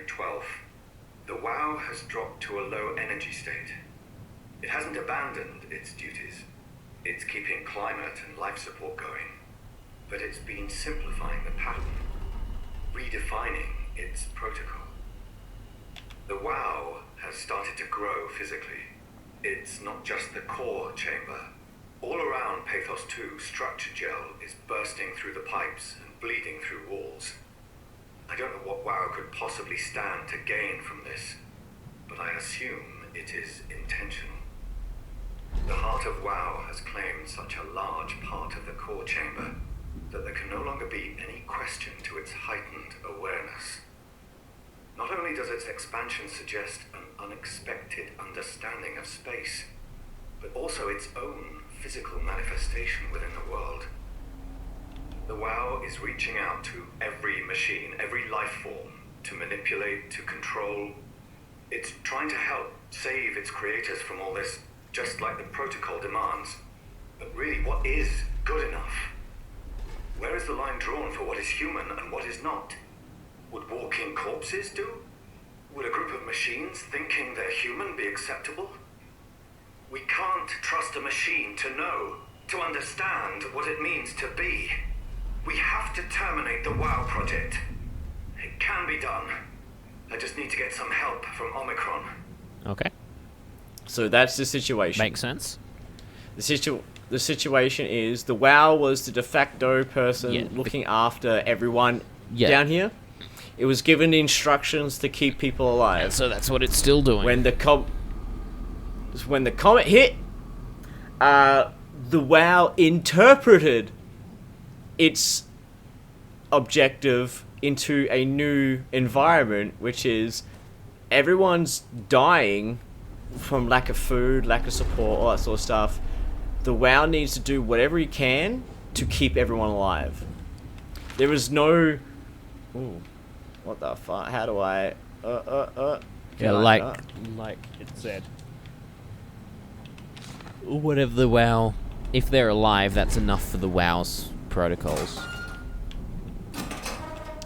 12th, the WoW has dropped to a low energy state. It hasn't abandoned its duties. It's keeping climate and life support going. But it's been simplifying the pattern, redefining its protocol. The WoW has started to grow physically. It's not just the core chamber. All around Pathos 2, structure gel is bursting through the pipes and bleeding through walls. I don't know what WoW could possibly stand to gain from this, but I assume it is intentional. The heart of WoW has claimed such a large part of the core chamber that there can no longer be any question to its heightened awareness. Not only does its expansion suggest an unexpected understanding of space, but also its own physical manifestation within the world. The WoW is reaching out to every machine, every life form, to manipulate, to control. It's trying to help save its creators from all this, just like the protocol demands. But really, what is good enough? Where is the line drawn for what is human and what is not? Would walking corpses do? Would a group of machines thinking they're human be acceptable? We can't trust a machine to know, to understand what it means to be. We have to terminate the WoW project. It can be done. I just need to get some help from Omicron. Okay. So that's the situation. Makes sense. The situation is the WoW was the de facto person looking after everyone down here. It was given instructions to keep people alive. And so that's what it's still doing. When the comet hit, the WoW interpreted its objective into a new environment, which is everyone's dying from lack of food, lack of support, all that sort of stuff. The WoW needs to do whatever he can to keep everyone alive. There is no... Ooh, what the fuck? How do I... Yeah, like it said. Whatever the WoW... If they're alive, that's enough for the WoW's protocols.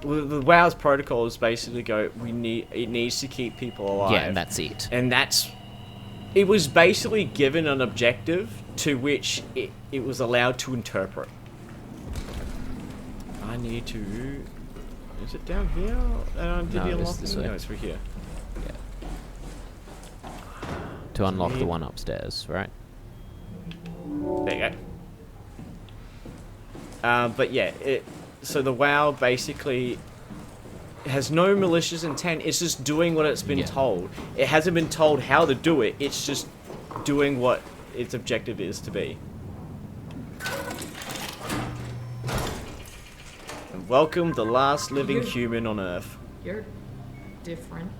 Well, the WoW's protocols basically go, it needs to keep people alive. Yeah, and that's it. And that's... It was basically given an objective to which it was allowed to interpret. I need to... Is it down here? Did he unlock it? No, it's through here. Yeah. To unlock the one upstairs, right? There you go. But yeah, so the WoW basically has no malicious intent. It's just doing what it's been told. It hasn't been told how to do it. It's just doing what its objective is to be. And welcome the last living human on Earth. You're different.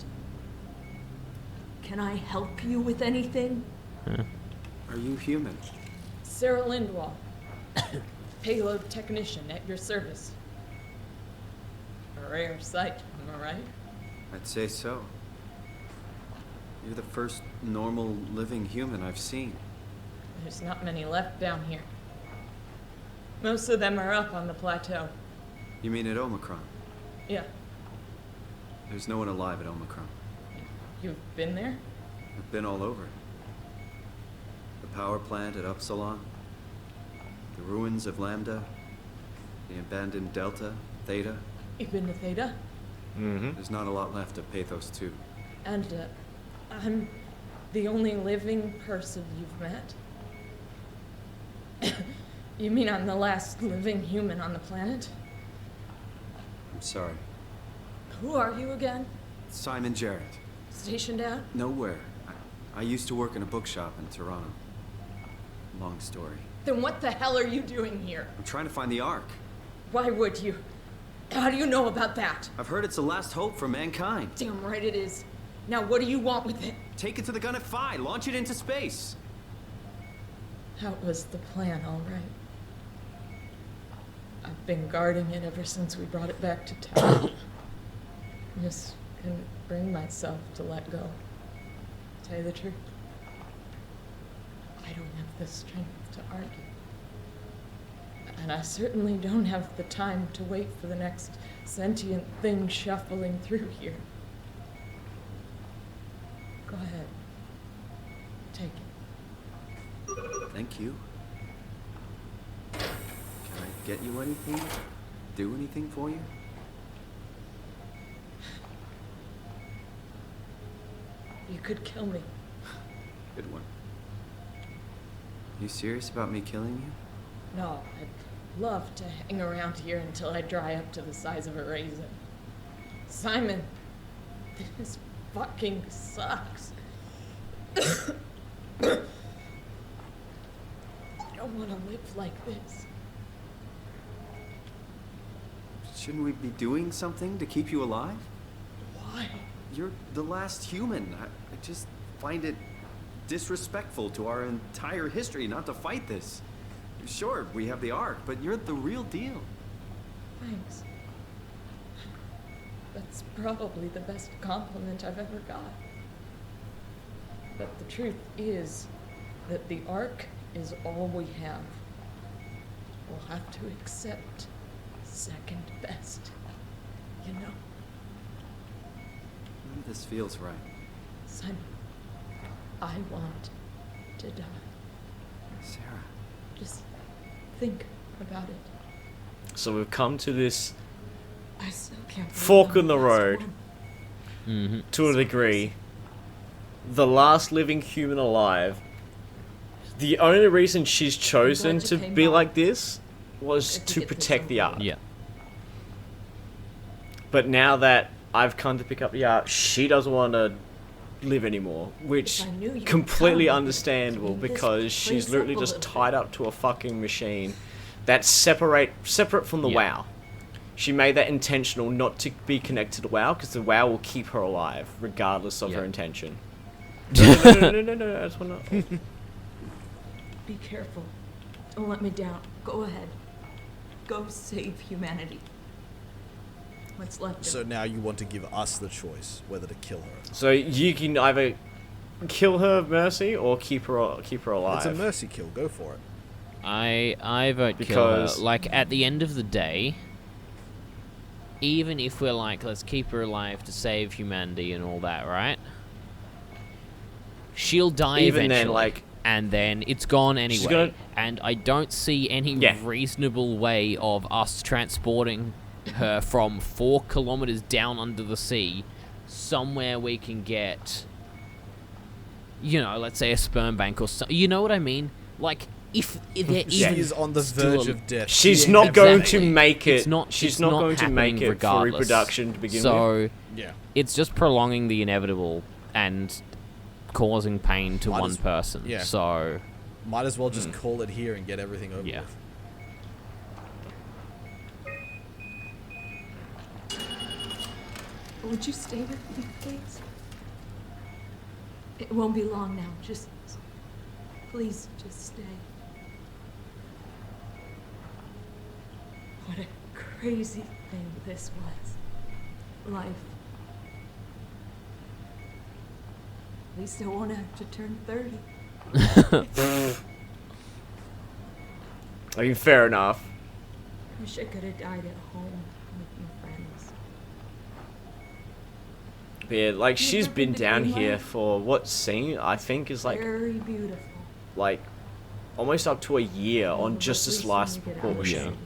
Can I help you with anything? Are you human? Sarah Lindwall, payload technician at your service. A rare sight, am I right? I'd say so. You're the first normal living human I've seen. There's not many left down here. Most of them are up on the plateau. You mean at Omicron? Yeah. There's no one alive at Omicron. You've been there? I've been all over. The power plant at Upsilon, the ruins of Lambda, the abandoned Delta, Theta. You've been to Theta? Mm-hmm. There's not a lot left of Pathos 2. And, I'm the only living person you've met? You mean I'm the last living human on the planet? I'm sorry. Who are you again? Simon Jarrett. Stationed out? Nowhere. I used to work in a bookshop in Toronto. Long story. Then what the hell are you doing here? I'm trying to find the Ark. Why would you? How do you know about that? I've heard it's the last hope for mankind. Damn right it is. Now what do you want with it? Take it to the Gun at Phi. Launch it into space. That was the plan, all right. I've been guarding it ever since we brought it back to town. Just couldn't bring myself to let go. To tell you the truth, I don't have the strength to argue. And I certainly don't have the time to wait for the next sentient thing shuffling through here. Thank you. Can I get you anything? Do anything for you? You could kill me. Good one. You serious about me killing you? No, I'd love to hang around here until I dry up to the size of a raisin. Simon, this fucking sucks. I don't want to live like this. Shouldn't we be doing something to keep you alive? Why? You're the last human. I just find it disrespectful to our entire history not to fight this. Sure, we have the Ark, but you're the real deal. Thanks. That's probably the best compliment I've ever got. But the truth is that the Ark is all we have. We'll have to accept second best, you know? None of this feels right. Simon, I want to die. Sarah. Just think about it. So we've come to this I still can't believe fork I'm in the last road. one. Mm-hmm. To a degree. The last living human alive. The only reason she's chosen I'm glad you to came be by. like this was Good to to get this protect the over Ark. with. Yeah. But now that I've come to pick up the Ark, she doesn't want to live anymore, which If I knew you'd completely come, I'd understandable clean this because she's place literally up a just little tied bit. up to a fucking machine that's separate from the Yeah. WoW. She made that intentional not to be connected to WoW because the WoW will keep her alive regardless of Yeah. her intention. No, I just wanna... Be careful. Don't let me down. Go ahead. Go save humanity. What's left So of now you want to give us the choice whether to kill her. So you can either kill her, Mercy, or keep her alive. It's a mercy kill. Go for it. I vote Because- kill her. Like, at the end of the day, even if we're like, let's keep her alive to save humanity and all that, right? She'll die Even eventually. then, like- and then it's gone anyway. gonna- And I don't see any Yeah. reasonable way of us transporting her from 4 kilometers down under the sea somewhere we can get, you know, let's say a sperm bank or something. You know what I mean? Like, if there She even is on the still verge a- of death. She's She not ain't going having to Exactly. make it. It's not- she's it's not not going to make happening it regardless. for reproduction to begin with. So Yeah. it's just prolonging the inevitable and causing pain to Might one as- person. yeah. So Might as well just call it here and get everything over Yeah. with. Would you stay with me, please? It won't be long now. Just... Please, just stay. What a crazy thing this was. Life. At least I won't have to turn 30. I mean, fair enough. Wish I could have died at home with my friends. But yeah, like You she's ever been been to down Greenland? here for what scene I think is Very beautiful. like almost up to a year All on of just us this we last seem to get report out of the machine. city.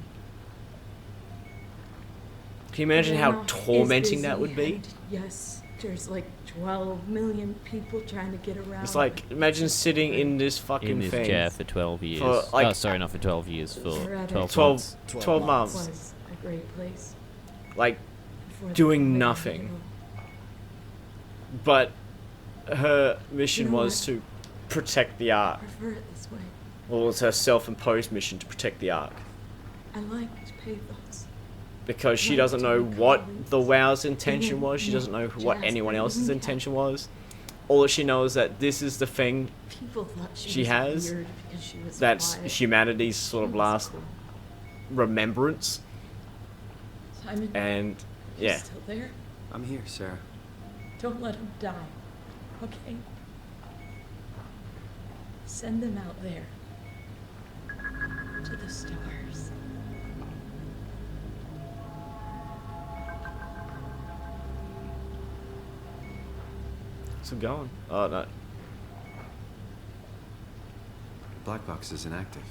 Can you imagine how Atlanta is tormenting that busy, would be? and yes, there's like 12 million people trying to get around. It's like imagine sitting in this fucking in this thing chair for 12 years. For, like- oh, sorry, not for 12 years. For Rather 12 12 months. 12 It months, was a great place. like before the doing tornado nothing. hit. but her mission You know was what? to protect the I Ark. prefer it this way. Well, it was her self-imposed mission to protect the Ark. I liked pathos. Because she Like doesn't to know be what colleagues. the WoW's intention Even was. She doesn't know what Jasper, anyone else's even intention Kat. was. All that she knows is that this is the thing People thought she She was has weird because she was that's quiet. humanity's sort She of was last cool. remembrance. Simon, And you yeah, still there? I'm here, Sarah. Don't let him die, okay? Send them out there. To the stars. still going. Oh no. black box is inactive.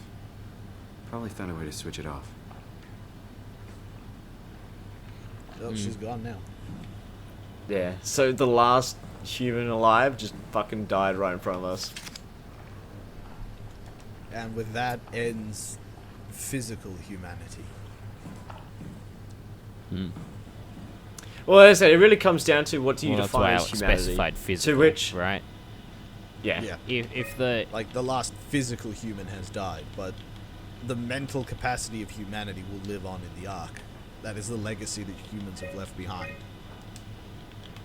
Probably found a way to switch it off. Oh, she's gone now. Yeah, so the last human alive just fucking died right in front of us. And with that ends physical humanity. Well, as I said, it really comes down to what do you Well, that's why define I as humanity. specified physical, to which, right? yeah. Yeah. If the Like, the last physical human has died, but the mental capacity of humanity will live on in the Ark. That is the legacy that humans have left behind.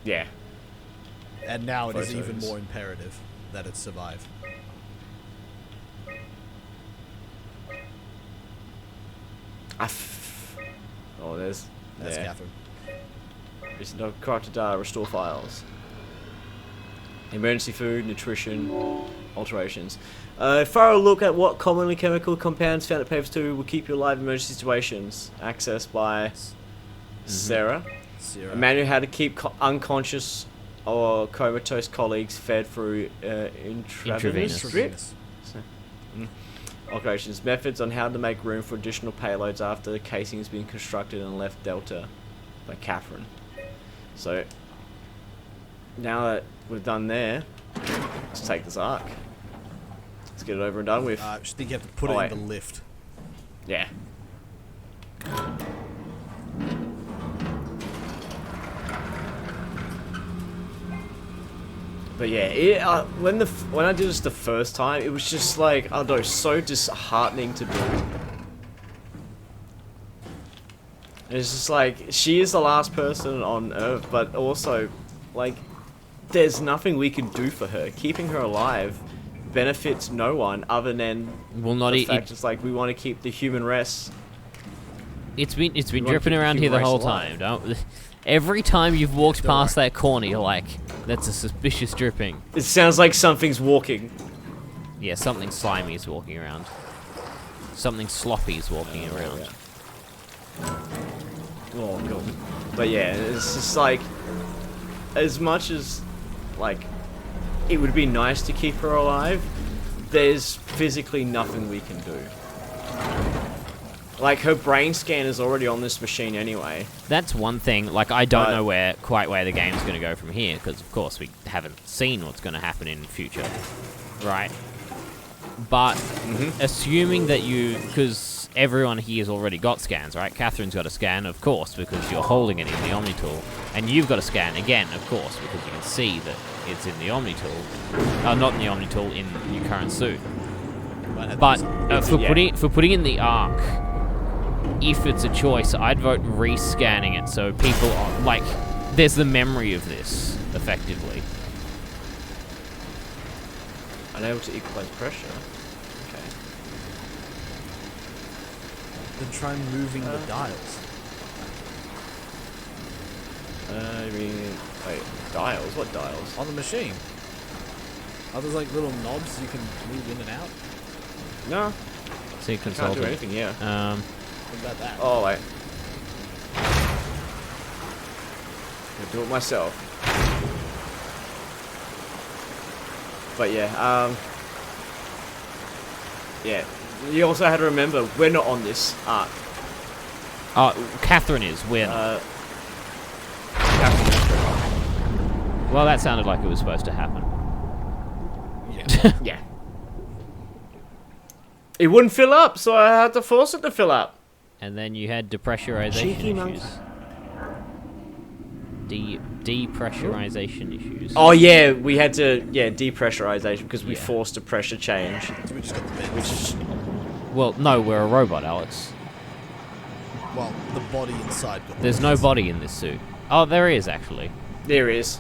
Yeah. And now it is even Photos. more imperative that it survive. Oh, there's... That's yeah. Catherine. There's no corrupted data, restore files. Emergency food, nutrition, alterations. A thorough look at what commonly chemical compounds found at Papers 2 will keep you alive in emergency situations. Accessed by Sarah. Sierra. A manual how to keep unconscious or comatose colleagues fed through intravenous drip. Operations. Methods on how to make room for additional payloads after the casing has been constructed and left Delta by Catherine. So, now that we've done there, let's take this arc. Let's get it over and done with. I just think you have to put Oh, it in wait. the lift. Yeah. But yeah, when I did this the first time, it was just like, I don't know, so disheartening to do. It's just like, she is the last person on Earth, but also, like, there's nothing we can do for her. Keeping her alive benefits no one other than will not the eat. fact it's like we want to keep the human race. It's been We wanna dripping keep the around here the human whole race time. alive. Don't. Every time you've walked Don't past that corner, you're like, "That's a suspicious dripping." It sounds like something's walking. Yeah, something slimy is walking around. Something sloppy is walking around. Yeah. Oh god. But yeah, it's just like, as much as like it would be nice to keep her alive, there's physically nothing we can do. Like, her brain scan is already on this machine anyway. That's one thing. Like, I don't But- know quite where the game's going to go from here, because of course we haven't seen what's going to happen in the future, right? But assuming that because everyone here's already got scans, right? Catherine's got a scan, of course, because you're holding it in the Omni tool, and you've got a scan again, of course, because you can see that it's in the Omni tool, not in the Omni tool, in your current suit. But for putting in the Ark, if it's a choice, I'd vote rescanning it so people are, like, there's the memory of this, effectively. Unable to equalize pressure. Okay. Then try moving the dials. I mean, wait, dials? What dials? On the machine. Are those like little knobs you can move in and out? No, See, can't do consultant. anything, yeah. What about that? Oh, wait. I'll do it myself. But yeah, yeah. You also had to remember, we're not on this arc. Catherine is. We're not. Captain Astro. Well, that sounded like it was supposed to happen. Yeah. Yeah. It wouldn't fill up, so I had to force it to fill up. And then you had depressurization Cheeky issues. monk. Depressurization issues. Oh yeah, we had to depressurization because we Yeah. forced a pressure change. So we just got the Which vents. is Well, no, we're a robot, Alex. Well, the body inside got the There's no vents. body in this suit. Oh, there is, actually. there is.